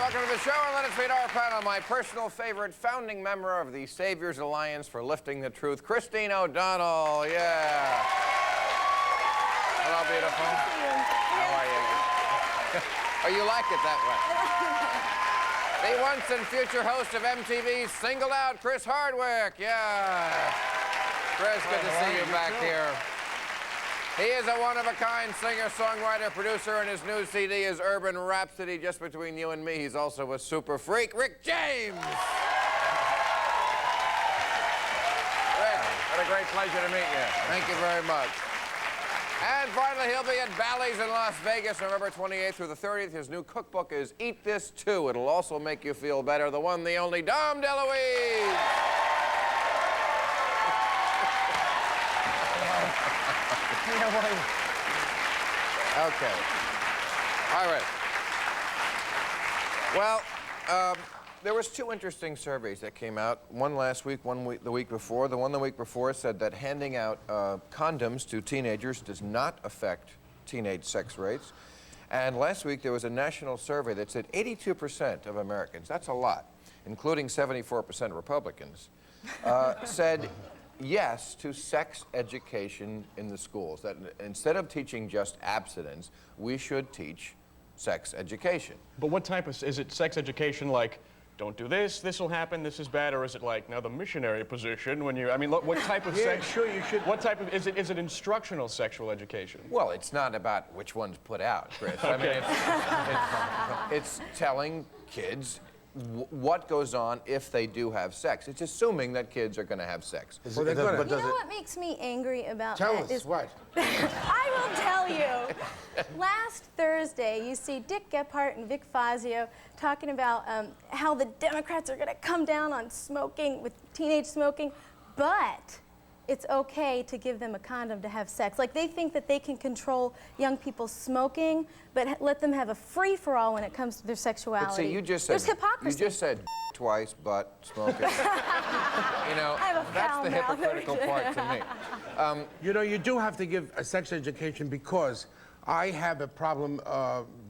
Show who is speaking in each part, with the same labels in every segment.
Speaker 1: welcome to the show, and let us meet our panel. My personal favorite founding member of the Saviors Alliance for Lifting the Truth, Christine O'Donnell. Yeah. Hello, beautiful. How are you? Oh, you like it that way. The once and future host of MTV's Singled Out, Chris Hardwick. Yeah. Chris, good to see you back here. He is a one-of-a-kind singer, songwriter, producer, and his new CD is Urban Rhapsody. Just between you and me, he's also a super freak, Rick James. Rick, what a great pleasure to meet you. Thank you very much. And finally, he'll be at Bally's in Las Vegas, November 28th through the 30th. His new cookbook is Eat This Too. It'll also make you feel better. The one, the only, Dom Deluise. Okay. All right. Well, there was two interesting surveys that came out. One last week, one the week before. The one the week before said that handing out condoms to teenagers does not affect teenage sex rates. And last week there was a national survey that said 82% of Americans, that's a lot, including 74% Republicans, said yes to sex education in the schools. That instead of teaching just abstinence, we should teach sex education.
Speaker 2: But what type of, is it sex education like, don't do this, this will happen, this is bad, or is it like, now the missionary position when you, I mean, what type of sex?
Speaker 3: Sure, you should.
Speaker 2: What type of, is it instructional sexual education?
Speaker 1: Well, it's not about which one's put out, Chris. I mean, it's telling kids what goes on if they do have sex. It's assuming that kids are going to have sex.
Speaker 3: Well, you know
Speaker 4: what makes me angry about
Speaker 3: Tell
Speaker 4: that
Speaker 3: us,
Speaker 4: is
Speaker 3: what?
Speaker 4: I will tell you. Last Thursday, you see Dick Gephardt and Vic Fazio talking about how the Democrats are going to come down on smoking, with teenage smoking, but it's okay to give them a condom to have sex. Like, they think that they can control young people smoking, but let them have a free-for-all when it comes to their sexuality.
Speaker 1: But see, you just said,
Speaker 4: there's hypocrisy.
Speaker 1: You just said twice, but smoking. You know, that's the hypocritical part to me.
Speaker 3: You know, you do have to give a sex education because I have a problem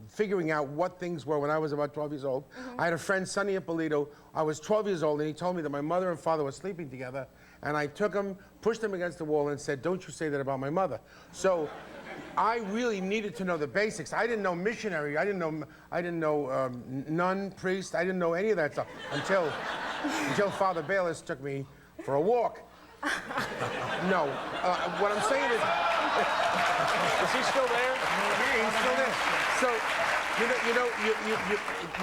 Speaker 3: figuring out what things were when I was about 12 years old. I had a friend, Sonny Ippolito. I was 12 years old, and he told me that my mother and father were sleeping together, and I took him, pushed him against the wall, and said, "Don't you say that about my mother." So I really needed to know the basics. I didn't know missionary. I didn't know nun, priest. I didn't know any of that stuff until Father Bayless took me for a walk. No, what I'm saying is
Speaker 2: he still there?
Speaker 3: Yeah, he's still there. So, you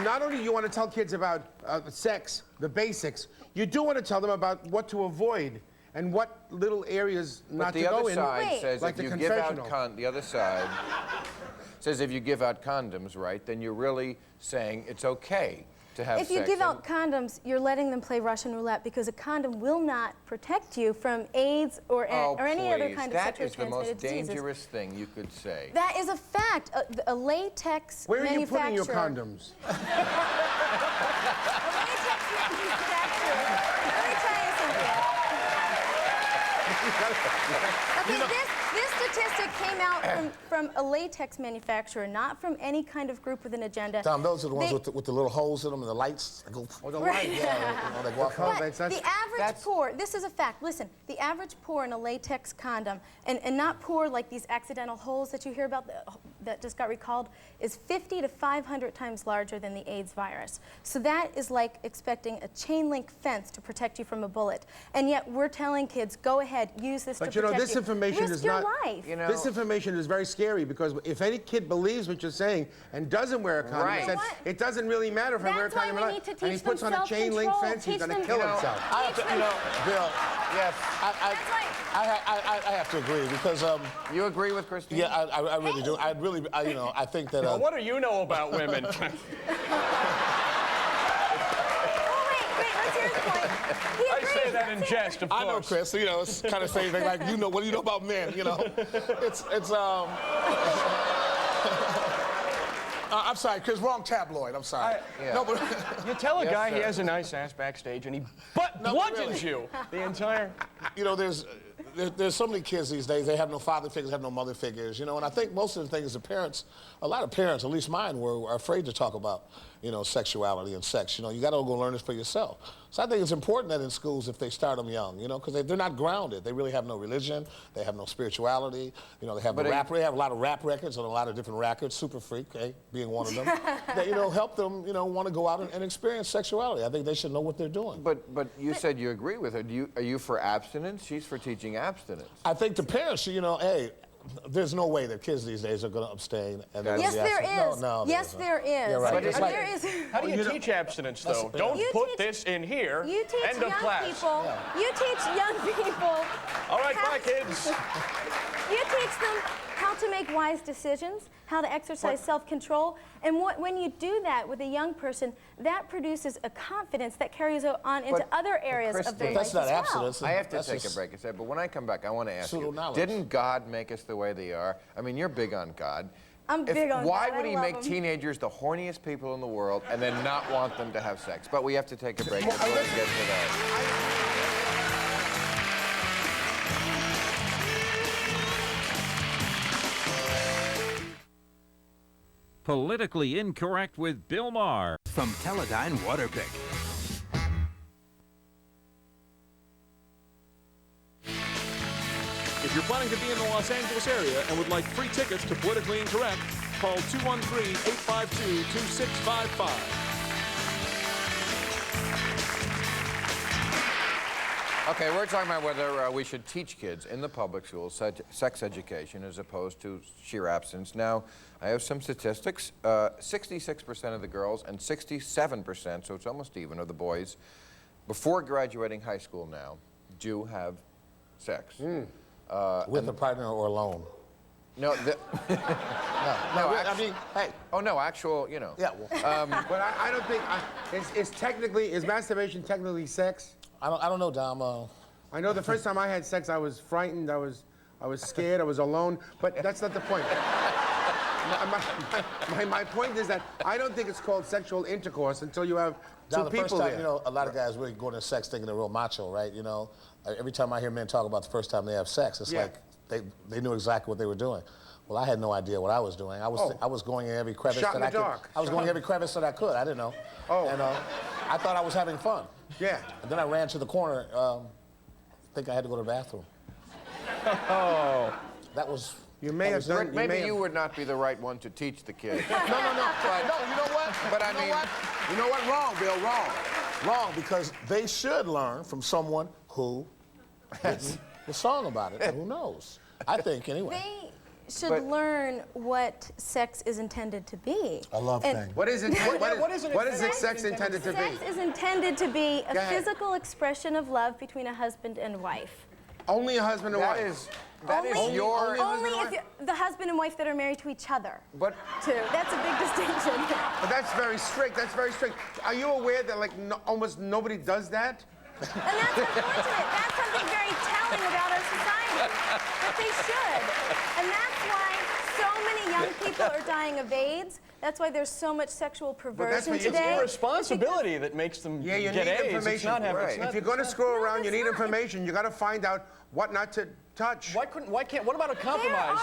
Speaker 3: not only you want to tell kids about sex, the basics, you do want to tell them about what to avoid and what little areas not to go in.
Speaker 1: The other side says
Speaker 3: like
Speaker 1: if you give out the other side says if you give out condoms, right, then you're really saying it's okay to have sex.
Speaker 4: If you give out condoms, you're letting them play Russian roulette, because a condom will not protect you from AIDS or any other kind of sexually transmitted diseases.
Speaker 1: That is the most dangerous thing you could say.
Speaker 4: That is a fact. A latex
Speaker 3: Where
Speaker 4: manufacturer...
Speaker 3: are you putting your condoms?
Speaker 4: A latex manufacturer... Let me tell you something. Okay, this statistic came out from a latex manufacturer, not from any kind of group with an agenda.
Speaker 5: Tom, those are the ones with the little holes in them and the lights.
Speaker 3: Oh, the lights.
Speaker 5: Yeah, they go off.
Speaker 4: But the average pore, this is a fact, listen, the average pore in a latex condom, and not pore like these accidental holes that you hear about that just got recalled, is 50 to 500 times larger than the AIDS virus. So that is like expecting a chain link fence to protect you from a bullet. And yet we're telling kids, go ahead, use this to protect you.
Speaker 3: But you know, this information is not...
Speaker 4: life.
Speaker 1: You know,
Speaker 3: this information is very scary, because if any kid believes what you're saying and doesn't wear a condom,
Speaker 1: right.
Speaker 3: it doesn't really matter if I wear a condom or not. And he puts on a chain link fence, he's going to kill himself.
Speaker 5: Bill,
Speaker 1: yes.
Speaker 5: I have to agree, because
Speaker 1: You agree with Christine?
Speaker 5: yeah, I really do. I think that.
Speaker 2: Well, what do you know about women?
Speaker 4: Let's hear his point.
Speaker 2: I say that in jest, of course.
Speaker 5: I know, Chris. So, it's kind of saying things like, what do you know about men? I'm sorry, Chris. Wrong tabloid. I'm sorry.
Speaker 1: No,
Speaker 2: but you tell a guy
Speaker 1: sir.
Speaker 2: he has a nice ass backstage, and he bludgeons you the entire.
Speaker 5: there's so many kids these days, they have no father figures, have no mother figures, you know, and I think most of the things the parents, a lot of parents, at least mine, were afraid to talk about, you know, sexuality and sex. You know, you got to go learn this for yourself. So I think it's important that in schools, if they start them young, you know, because they're not grounded. They really have no religion. They have no spirituality. You know, they have, they have a lot of rap records and a lot of different records, Super Freak, being one of them, that, you know, help them, you know, want to go out and experience sexuality. I think they should know what they're doing.
Speaker 1: But you said you agree with her. Are you for abstinence? She's for teaching abstinence.
Speaker 5: I think the parents, you know, hey, there's no way that kids these days are going to abstain. And
Speaker 4: Yes, there is.
Speaker 5: No,
Speaker 4: yes, there is.
Speaker 5: You're right.
Speaker 4: But
Speaker 5: There
Speaker 4: is.
Speaker 2: How do you teach abstinence, though? Don't put this in here.
Speaker 4: You teach
Speaker 2: End of
Speaker 4: young
Speaker 2: class.
Speaker 4: people. Yeah. You teach young people.
Speaker 2: All right, bye, kids.
Speaker 4: You teach them how to make wise decisions, how to exercise self-control, and when you do that with a young person, that produces a confidence that carries on into other areas of their life
Speaker 5: that's not
Speaker 4: as well.
Speaker 5: abstinence.
Speaker 1: I have to take a break, but when I come back, I want to ask you,
Speaker 5: Pseudo-knowledge.
Speaker 1: didn't God make us the way they are? I mean, you're big on God.
Speaker 4: I'm big on
Speaker 1: Why
Speaker 4: God.
Speaker 1: would he
Speaker 4: I
Speaker 1: make
Speaker 4: love him.
Speaker 1: teenagers the horniest people in the world and then not want them to have sex? But we have to take a break before we get to that.
Speaker 6: Politically Incorrect with Bill Maher.
Speaker 7: From Teledyne Waterpick.
Speaker 8: If you're planning to be in the Los Angeles area and would like free tickets to Politically Incorrect, call 213-852-2655.
Speaker 1: Okay, we're talking about whether we should teach kids in the public schools sex education as opposed to sheer abstinence. Now, I have some statistics. 66% of the girls and 67%, so it's almost even, of the boys, before graduating high school now, do have sex.
Speaker 5: With a partner or alone?
Speaker 1: No,
Speaker 5: No, I mean, hey.
Speaker 1: oh no, actual, you know.
Speaker 5: Yeah, well,
Speaker 3: But I don't think, is masturbation technically sex?
Speaker 5: I don't know, Dom.
Speaker 3: I know the first time I had sex, I was frightened, I was scared, I was alone, but that's not the point. My point is that I don't think it's called sexual intercourse until you have
Speaker 5: Dom,
Speaker 3: two
Speaker 5: the first
Speaker 3: people
Speaker 5: time,
Speaker 3: there.
Speaker 5: you know, a lot of guys really go into sex thinking they're real macho, right? You know, every time I hear men talk about the first time they have sex, it's like they knew exactly what they were doing. Well, I had no idea what I was doing. I was going in every crevice
Speaker 3: Shot in
Speaker 5: that
Speaker 3: the
Speaker 5: I
Speaker 3: dark.
Speaker 5: could. I was going in every crevice that I could. I didn't know.
Speaker 3: Oh.
Speaker 5: And I thought I was having fun.
Speaker 3: Yeah.
Speaker 5: And then I ran to the corner. I think I had to go to the bathroom.
Speaker 1: Oh.
Speaker 5: That was.
Speaker 3: You may have done.
Speaker 1: Rick, maybe you would not be the right one to teach the kids.
Speaker 5: No. No, you know what?
Speaker 1: But I mean,
Speaker 5: You know what? Wrong, Bill, wrong. Wrong, because they should learn from someone who has the song about it. And who knows? I think, anyway.
Speaker 4: They should learn what sex is intended to be.
Speaker 5: A love thing.
Speaker 3: What is it?
Speaker 2: What is
Speaker 3: sex intended to be?
Speaker 4: Sex is intended to be a
Speaker 3: Go ahead.
Speaker 4: physical expression of love between a husband and wife.
Speaker 3: Only a husband and wife.
Speaker 1: That is your.
Speaker 4: Only if the husband and wife that are married to each other.
Speaker 1: But
Speaker 4: Too. That's a big distinction.
Speaker 3: But that's very strict. That's very strict. Are you aware that almost nobody does that?
Speaker 4: And that's unfortunate. That's something very telling about our society. That they should. And that's why so many young people are dying of AIDS. That's why there's so much sexual perversion
Speaker 3: what-
Speaker 4: today.
Speaker 2: It's responsibility that makes them
Speaker 3: Yeah, you
Speaker 2: get
Speaker 3: need
Speaker 2: AIDS.
Speaker 3: information.
Speaker 2: It's not having,
Speaker 1: Right.
Speaker 2: it's not-
Speaker 3: If you're going to screw around, you
Speaker 4: that's
Speaker 3: need
Speaker 4: not.
Speaker 3: information. You got to find out what not to touch.
Speaker 2: What about a compromise?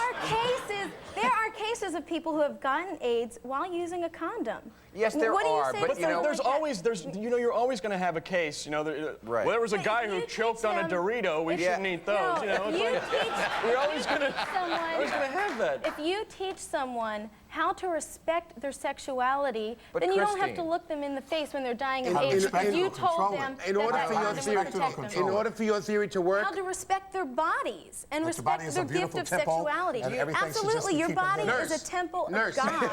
Speaker 4: There are cases of people who have gotten AIDS while using a condom.
Speaker 1: Yes, there
Speaker 4: what do you
Speaker 1: are,
Speaker 4: say
Speaker 1: but
Speaker 4: to
Speaker 2: But
Speaker 1: you know-
Speaker 4: someone
Speaker 2: there's
Speaker 4: like that?
Speaker 2: always, you're always going to have a case,
Speaker 1: Right.
Speaker 2: Well, there was a
Speaker 4: Hey,
Speaker 2: guy
Speaker 4: if
Speaker 2: who
Speaker 4: you
Speaker 2: choked
Speaker 4: teach
Speaker 2: on a
Speaker 4: them-
Speaker 2: Dorito, we
Speaker 4: if-
Speaker 2: shouldn't eat those,
Speaker 4: No,
Speaker 2: It's
Speaker 4: if you
Speaker 2: like,
Speaker 4: teach,
Speaker 2: we're always going to
Speaker 4: someone,
Speaker 2: have that.
Speaker 4: if you teach someone how to respect their sexuality,
Speaker 1: But
Speaker 4: then you don't have to
Speaker 1: Christine-
Speaker 4: look them in the face when they're dying of
Speaker 3: In-
Speaker 4: AIDS.
Speaker 3: in-
Speaker 4: Because you
Speaker 3: in-
Speaker 4: told them
Speaker 3: In order
Speaker 4: that
Speaker 3: for
Speaker 4: that
Speaker 3: your
Speaker 4: condom
Speaker 3: theory
Speaker 4: would protect them.
Speaker 3: in order for your theory to work,
Speaker 4: How to respect their bodies and
Speaker 5: That your body
Speaker 4: respect
Speaker 5: is
Speaker 4: their
Speaker 5: a
Speaker 4: gift
Speaker 5: beautiful
Speaker 4: of
Speaker 5: temple,
Speaker 4: sexuality.
Speaker 5: and everything should just
Speaker 4: Absolutely,
Speaker 5: be
Speaker 4: your
Speaker 5: keeping
Speaker 4: body
Speaker 5: it.
Speaker 4: is a temple
Speaker 3: Nurse.
Speaker 4: of God.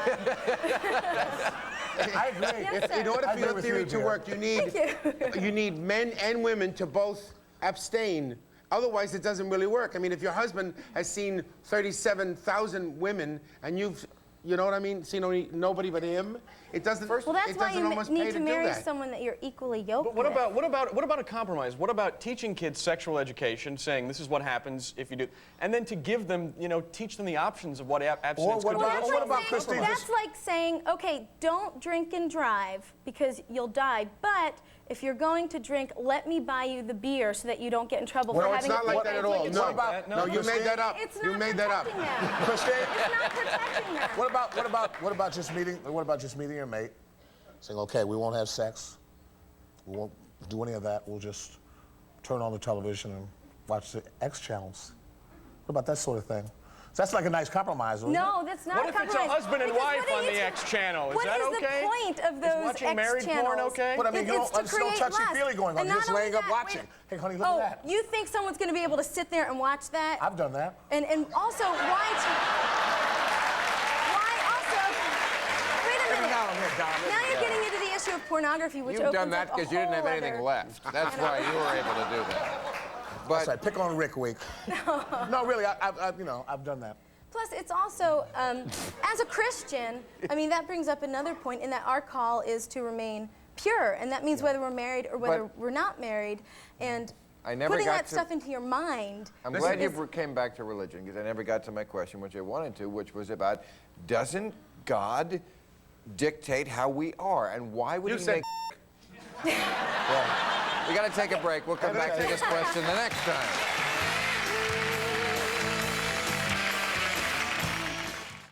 Speaker 5: I agree.
Speaker 4: Yes, sir.
Speaker 3: in order
Speaker 5: I
Speaker 3: for
Speaker 5: agree
Speaker 3: your
Speaker 5: with
Speaker 3: theory
Speaker 5: you,
Speaker 3: to
Speaker 5: dear.
Speaker 3: work, you need men and women to both abstain. Otherwise, it doesn't really work. I mean, if your husband has seen 37,000 women and you've You know what I mean? See nobody but him. It doesn't.
Speaker 4: Well, that's
Speaker 3: it
Speaker 4: why
Speaker 3: doesn't
Speaker 4: you
Speaker 3: almost
Speaker 4: need
Speaker 3: pay
Speaker 4: to
Speaker 3: do
Speaker 4: marry
Speaker 3: that.
Speaker 4: someone that you're equally yoked
Speaker 2: But what
Speaker 4: with.
Speaker 2: about a compromise? What about teaching kids sexual education, saying this is what happens if you do, and then to give them, teach them the options of what abstinence could be?
Speaker 5: What about Christine?
Speaker 4: That's like saying, okay, don't drink and drive because you'll die, but if you're going to drink, let me buy you the beer so that you don't get in trouble for
Speaker 3: No,
Speaker 4: having
Speaker 3: it's not
Speaker 4: a
Speaker 3: like that at all. No, you made that up.
Speaker 4: It's
Speaker 3: You
Speaker 4: not
Speaker 3: made that up.
Speaker 4: protecting them.
Speaker 5: Christine?
Speaker 4: It's not protecting them.
Speaker 5: What about just meeting your mate, saying, okay, we won't have sex, we won't do any of that, we'll just turn on the television and watch the X channels. What about that sort of thing? So that's like a nice compromise, isn't it?
Speaker 4: No, that's not
Speaker 2: What
Speaker 4: a
Speaker 2: if it's
Speaker 4: compromise.
Speaker 2: a husband and
Speaker 4: Because
Speaker 2: wife
Speaker 4: what
Speaker 2: on
Speaker 4: it
Speaker 2: the X channel? Is
Speaker 4: what
Speaker 2: that
Speaker 4: is
Speaker 2: okay?
Speaker 4: the point of
Speaker 2: Is
Speaker 4: those
Speaker 2: watching
Speaker 4: X
Speaker 2: married
Speaker 4: channels?
Speaker 2: porn okay?
Speaker 5: But I mean,
Speaker 4: It's to
Speaker 5: there's no
Speaker 4: create
Speaker 5: touchy-feely
Speaker 4: lust.
Speaker 5: going on.
Speaker 4: And
Speaker 5: You're just
Speaker 4: not
Speaker 5: laying
Speaker 4: only
Speaker 5: up
Speaker 4: that,
Speaker 5: watching. Hey, honey, look at that.
Speaker 4: You think someone's going to be able to sit there and watch that?
Speaker 5: I've done that.
Speaker 4: And also, why also, wait a minute. Now you're getting into the issue of pornography, which
Speaker 1: You've
Speaker 4: opens
Speaker 1: done that
Speaker 4: up a
Speaker 1: because you didn't have
Speaker 4: whole
Speaker 1: anything
Speaker 4: other-
Speaker 1: left. That's why you were able to do that.
Speaker 5: That's right. Pick on Rick Week. No, really, I've done that.
Speaker 4: Plus, it's also, as a Christian, I mean, that brings up another point in that our call is to remain pure, and that means whether we're married or whether we're not married, and putting that stuff into your mind.
Speaker 1: I'm glad you came back to religion, because I never got to my question, which I wanted to, which was about, doesn't God dictate how we are, and why would he make... Well, we got to take a break. We'll come back to this question the next time.